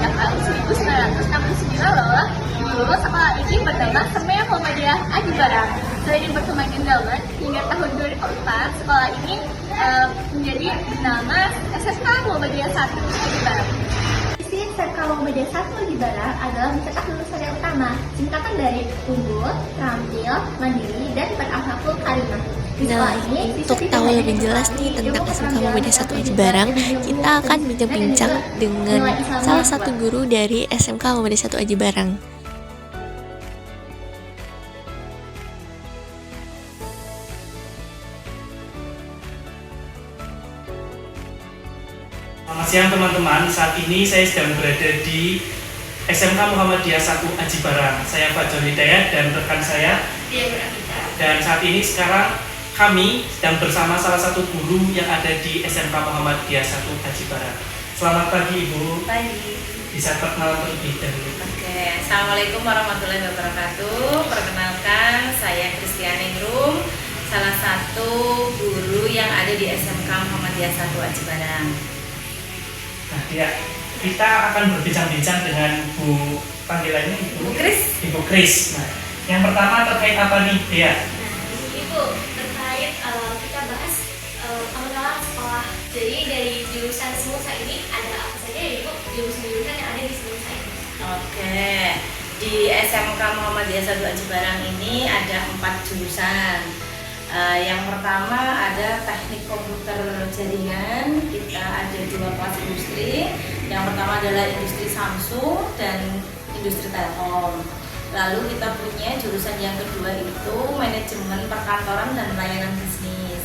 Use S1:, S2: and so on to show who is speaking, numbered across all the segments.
S1: sejak tahun 1969 loh. Dulu sekolah ini bernama Semen Muhammadiyah Aji Barang. Selain berkembang endowment, hingga tahun 2004 sekolah ini menjadi nama SMK Muhammadiyah 1 Aji Barang. Isi SMK Muhammadiyah 1 Aji Barang adalah mencetak lulusan yang utama, singkatan dari unggul, terampil, mandiri, dan berakhlakul karimah.
S2: Nah, untuk tahu lebih jelas nih tentang SMK Muhammadiyah 1 Aji Barang, kita akan bincang-bincang dengan salah satu guru dari SMK Muhammadiyah 1 Aji Barang.
S3: Selamat siang teman-teman, saat ini saya sedang berada di SMK Muhammadiyah 1 Aji Barang. Saya Fajar Hidayat dan rekan saya. Dan saat ini sekarang kami sedang bersama salah satu guru yang ada di SMK Muhammadiyah 1 Aji Barang. Selamat pagi Ibu.
S4: Pagi.
S3: Bisa perkenalan terlebih dahulu.
S4: Oke, Assalamualaikum warahmatullahi wabarakatuh. Perkenalkan, saya Kristiani Ingrum, salah satu guru yang ada di SMK Muhammadiyah 1 Aji Barang.
S3: Nah, kita akan berbincang-bincang dengan Bu, panggilannya
S4: Ibu Kris.
S3: Ibu Kris. Nah, yang pertama terkait apa nih, Dea?
S5: Ibu, terkait kita bahas pengenalan sekolah. Jadi dari jurusan Semusa ini ada apa saja ya Ibu? Jurusan-jurusan yang ada di Semusa ini.
S4: Oke, di SMK Muhammadiyah 1 Aji Barang ini ada 4 jurusan. Yang pertama ada teknik komputer jaringan, kita ada 2 kelas industri. Yang pertama adalah industri Samsung dan industri Telkom. Lalu kita punya jurusan yang kedua itu manajemen perkantoran dan layanan bisnis.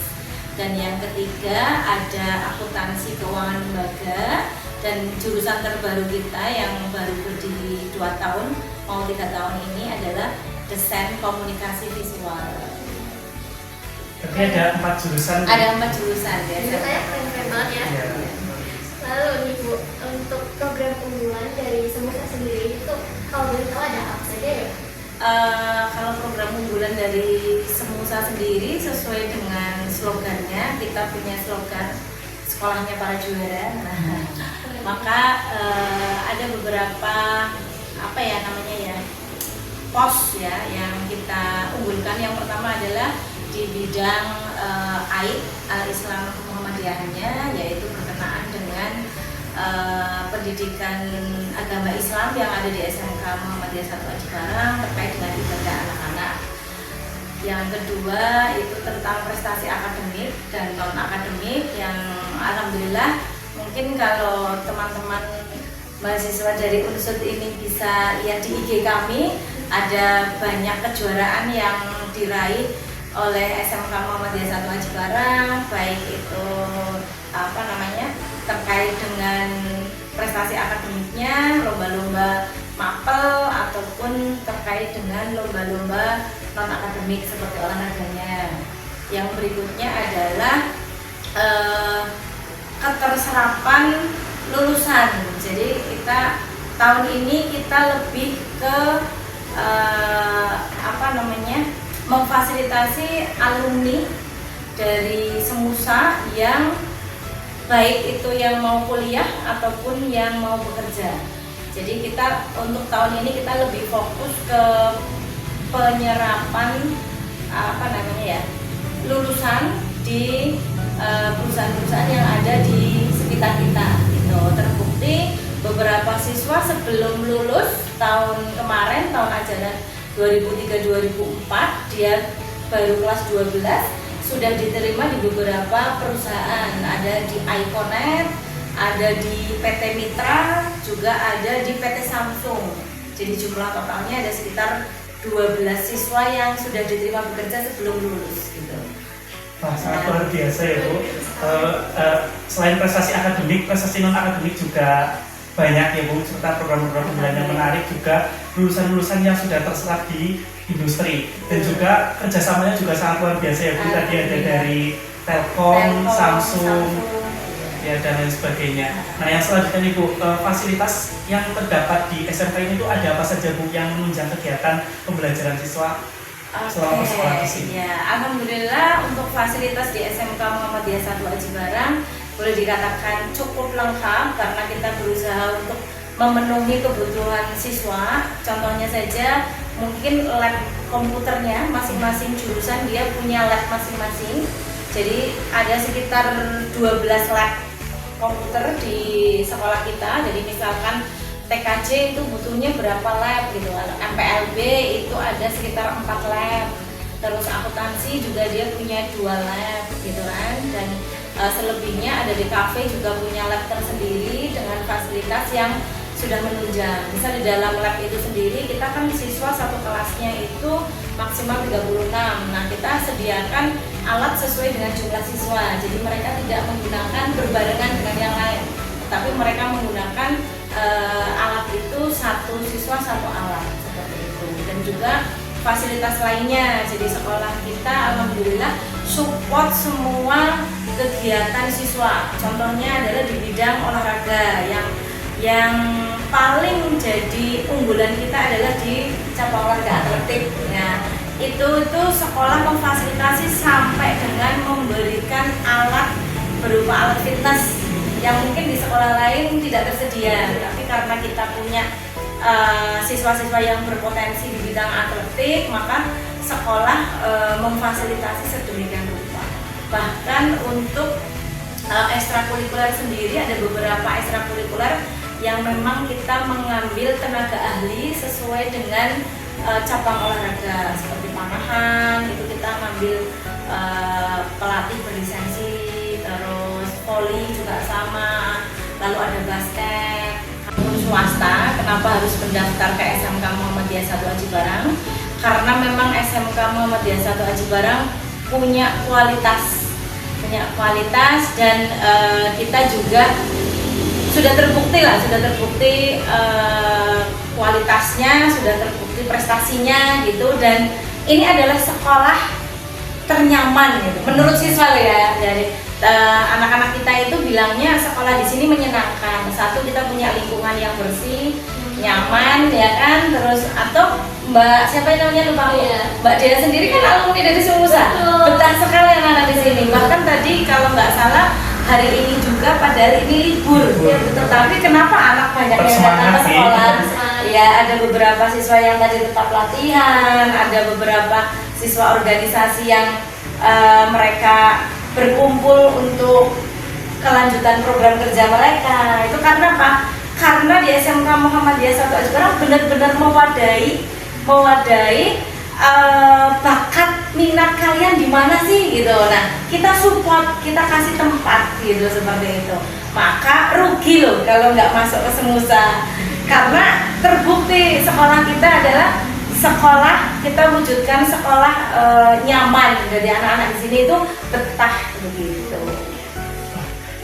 S4: Dan yang ketiga ada akuntansi keuangan lembaga. Dan jurusan terbaru kita yang baru berdiri 2 tahun, mau 3 tahun ini adalah desain komunikasi visual.
S3: Berarti ada 4 jurusan.
S4: Ada 4 jurusan ya.
S5: Jurusannya keren-keren banget ya.
S3: Ya.
S5: Lalu nih Bu, untuk program unggulan dari Semusa sendiri itu kalau boleh tahu ada apa saja ya?
S4: Kalau program unggulan dari Semusa sendiri sesuai dengan slogannya, kita punya slogan sekolahnya para juara. Nah, maka ada beberapa pos ya yang kita unggulkan. Yang pertama adalah di bidang AID Islam Muhammadiyahnya, yaitu berkenaan dengan pendidikan agama Islam yang ada di SMK Muhammadiyah 1 Aji Barang terkait dengan ibadah anak-anak. Yang kedua itu tentang prestasi akademik dan non akademik yang alhamdulillah mungkin kalau teman-teman mahasiswa dari Unsud ini bisa lihat di IG kami, ada banyak kejuaraan yang diraih oleh SMK Muhammadiyah 1 Aji Barang, baik itu terkait dengan prestasi akademiknya, lomba-lomba mapel ataupun terkait dengan lomba-lomba non akademik seperti olahraganya. Yang berikutnya adalah keterserapan lulusan. Jadi kita tahun ini kita lebih ke memfasilitasi alumni dari Semusa yang baik itu yang mau kuliah ataupun yang mau bekerja. Jadi kita untuk tahun ini kita lebih fokus ke penyerapan lulusan di perusahaan-perusahaan yang ada di sekitar kita. Itu terbukti beberapa siswa sebelum lulus tahun kemarin, tahun ajaran 2003-2004, dia baru kelas 12 sudah diterima di beberapa perusahaan, ada di Iconet, ada di PT Mitra, juga ada di PT Samsung. Jadi jumlah totalnya ada sekitar 12 siswa yang sudah diterima bekerja sebelum lulus gitu.
S3: Wah, sangat luar biasa ya Bu. Selain prestasi akademik, prestasi non akademik juga banyak ya Bu, serta program-program unggulan yang menarik juga lulusan-lulusan yang sudah terserap di industri, dan juga kerjasamanya juga sangat luar biasa ya Bu. Tadi ada dari Telkom, Samsung, ya dan lain sebagainya. Nah yang selanjutnya nih Bu, fasilitas yang terdapat di SMK ini tuh ada apa saja Bu yang menunjang kegiatan pembelajaran siswa selama sekolah di sini?
S4: Ya, alhamdulillah untuk fasilitas di SMK Muhammadiyah 1 Aji Barang boleh dikatakan cukup lengkap karena kita berusaha untuk memenuhi kebutuhan siswa. Contohnya saja mungkin lab komputernya masing-masing jurusan dia punya lab masing-masing. Jadi ada sekitar 12 lab komputer di sekolah kita. Jadi misalkan TKJ itu butuhnya berapa lab gitu. MPLB itu ada sekitar 4 lab. Terus akuntansi juga dia punya 2 lab gitu kan. Dan selebihnya ada di kafe juga punya lab tersendiri dengan fasilitas yang sudah menunjang. Misal di dalam lab itu sendiri kita kan siswa satu kelasnya itu maksimal 36. Nah, kita sediakan alat sesuai dengan jumlah siswa. Jadi mereka tidak menggunakan berbarengan dengan yang lain, tapi mereka menggunakan alat itu satu siswa satu alat seperti itu. Dan juga fasilitas lainnya. Jadi sekolah kita alhamdulillah support semua kegiatan siswa. Contohnya adalah di bidang olahraga yang paling jadi unggulan kita adalah di cabang olahraga atletik. Nah, itu sekolah memfasilitasi sampai dengan memberikan alat berupa alat fitness yang mungkin di sekolah lain tidak tersedia. Tapi karena kita punya siswa-siswa yang berpotensi di bidang atletik, maka sekolah memfasilitasi sedemikian rupa. Bahkan untuk ekstrakurikuler sendiri ada beberapa ekstrakurikuler yang memang kita mengambil tenaga ahli sesuai dengan cabang olahraga seperti panahan, itu kita ngambil pelatih berlisensi, terus voli juga sama, lalu ada basket. Swasta, kenapa harus mendaftar ke SMK Muhammadiyah 1 Aji Barang? Karena memang SMK Muhammadiyah 1 Aji Barang punya kualitas dan kita juga sudah terbukti kualitasnya, sudah terbukti prestasinya gitu. Dan ini adalah sekolah ternyaman gitu menurut siswa ya. Dari anak-anak kita itu bilangnya sekolah di sini menyenangkan. Satu, kita punya lingkungan yang bersih, nyaman ya kan. Terus atau Mbak siapa yang namanya lupa aku. Mbak Dea sendiri kan alumni dari Sumusa. Betah sekali anak-anak di sini. Bahkan tadi kalau nggak salah hari ini juga padahal ini libur. Tetapi kenapa anak banyak yang datang ke sekolah? Ya, ada beberapa siswa yang tadi tetap latihan, ada beberapa siswa organisasi yang mereka berkumpul untuk kelanjutan program kerja mereka. Itu karena apa? Karena di SMK Muhammadiyah 1 Aji Barang benar-benar mewadahi bakat minat kalian di mana sih gitu. Nah, kita support, kita kasih tempat gitu seperti itu. Maka rugi loh kalau nggak masuk ke Semusa. Karena terbukti sekolah kita adalah sekolah, kita wujudkan sekolah nyaman. Jadi anak-anak di sini itu betah begitu.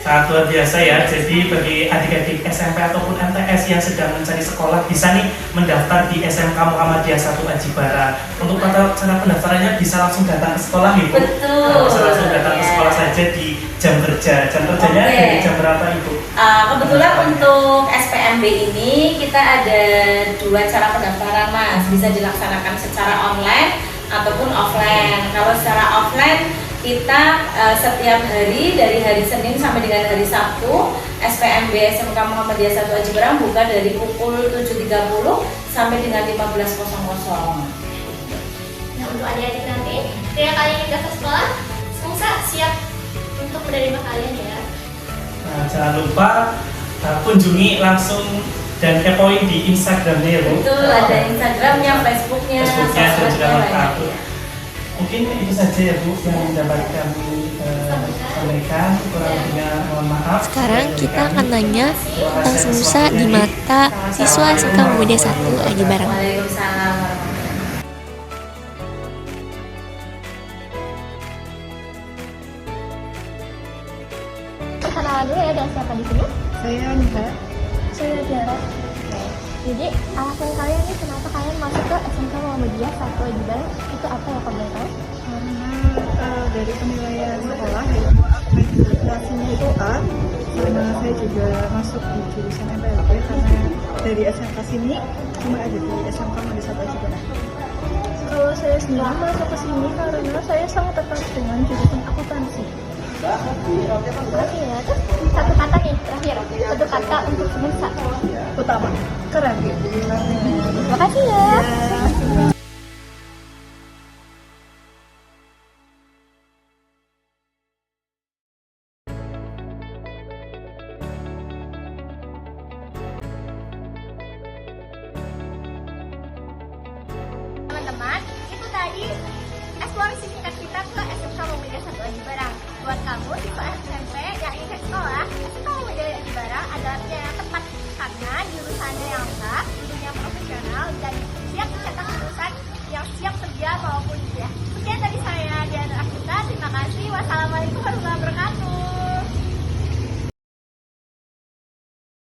S3: Sangat luar biasa ya. Jadi bagi adik-adik SMP ataupun MTS yang sedang mencari sekolah bisa nih mendaftar di SMK Muhammadiyah 1 Aji Barang. Untuk cara pendaftarannya bisa langsung datang ke sekolah Ibu.
S4: Betul.
S3: Bisa langsung datang ke sekolah saja di jam kerja. Jam kerjanya dari jam berapa Ibu?
S4: Kebetulan untuk SPMB ini kita ada 2 cara pendaftaran Mas. Bisa dilaksanakan secara online ataupun offline. Kalau secara offline kita setiap hari dari hari Senin sampai dengan hari Sabtu SPMB SMK Muhammadiyah 1 Aji Barang buka dari pukul 7.30 sampai dengan 15.00.
S5: Nah, untuk adik-adik nanti ketika kalian ingin daftar sekolah, Semusa siap untuk menerima kalian ya.
S3: Nah, jangan lupa kunjungi langsung dan kepoin di Instagramnya ya Bu.
S4: Betul, ada Instagramnya, Facebooknya
S3: dan juga lengkap.
S4: ya.
S3: Mungkin itu saja ya Bu yang dapat kami sampaikan. Kurang lebihnya mohon maaf.
S2: Sekarang kita akan tanya tentang Semusa di mata siswa SMK Muhammadiyah 1 Aji Barang.
S4: Waalaikumsalam.
S1: Perkenalan dulu ya, ada siapa di sini?
S6: Saya Nita.
S1: Saya Tiara. Jadi alasan kalian nih kenapa kalian masuk ke SMK Muhammadiyah 1 Aji Barang itu apa ya, Pak tahu?
S6: Karena dari penilaian sekolah ilmu administrasinya itu A, sama saya juga masuk di jurusan MPLB karena dari SMK sini cuma ada di SMK Muhammadiyah 1 Aji Barang.
S1: Kalau saya sendiri masuk ke sini karena saya sangat tertarik dengan jurusan akuntansi. Oke ya, terus satu kata nih terakhir, satu kata untuk semesta.
S6: Utama. Keren.
S1: Terima kasih ya. Teman-teman, itu tadi eksplorasi singkat kita ke SMK Muhammadiyah 1 Aji Barang. Buat kamu siswa SMP yang ingin sekolah, SMK Muhammadiyah Aji Barang adalah pilihan yang tepat karena jurusannya yang lengkap, gurunya profesional, dan siap mencetak lulusan yang siap kerja maupun kuliah. Sekian dari saya, Diana Akita. Terima kasih. Wassalamualaikum warahmatullahi wabarakatuh.